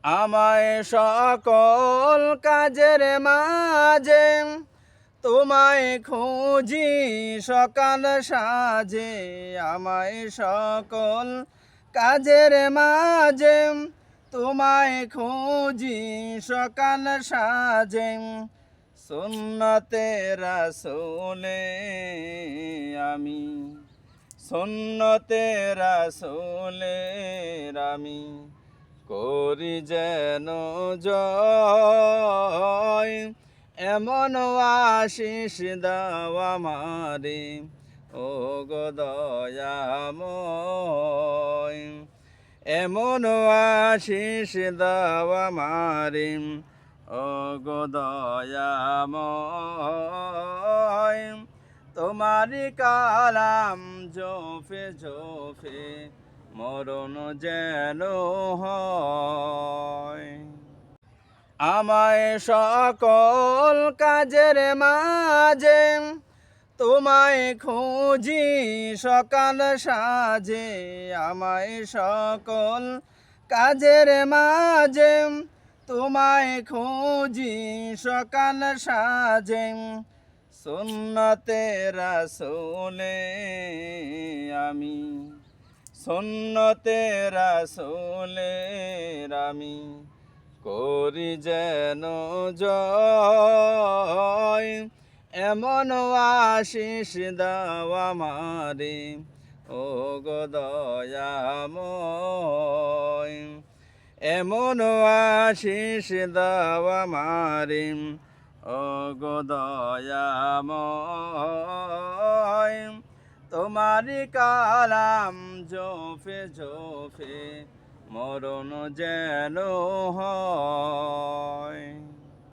আমায় সকল কাজের মাঝে তোমায় খুঁজি সকাল সাজে। আমায় সকল কাজের মাঝে তোমায় খুঁজি সকাল সাজে। সুন্নতে রাসূলে আমি, সুন্নতে রাসূলের আমি করি যেন জয়। এমন আশিস দাও আমারে ও গো দয়াময়। এমন আশিস দাও আমারে ও গো দয়াময়। তোমারি কালাম জোফে জোফে মরণ যেন হয়। আমায় সকল কাজের মাঝে তোমায় খুঁজি সকাল সাজে। আমায় সকল কাজের মাঝে তোমায় খুঁজি সকাল সাজে। সুন্নতে রাসূলে আমি, সুন্নতে রাসূলের আমি করি যেন জয়। এমন আশিস দাও আমারে ও গো দয়াময়। এমন আশিস দাও আমারে ও গো দয়াময়। তোমারি কালাম জোফে জোফে মরণ যেন হয়।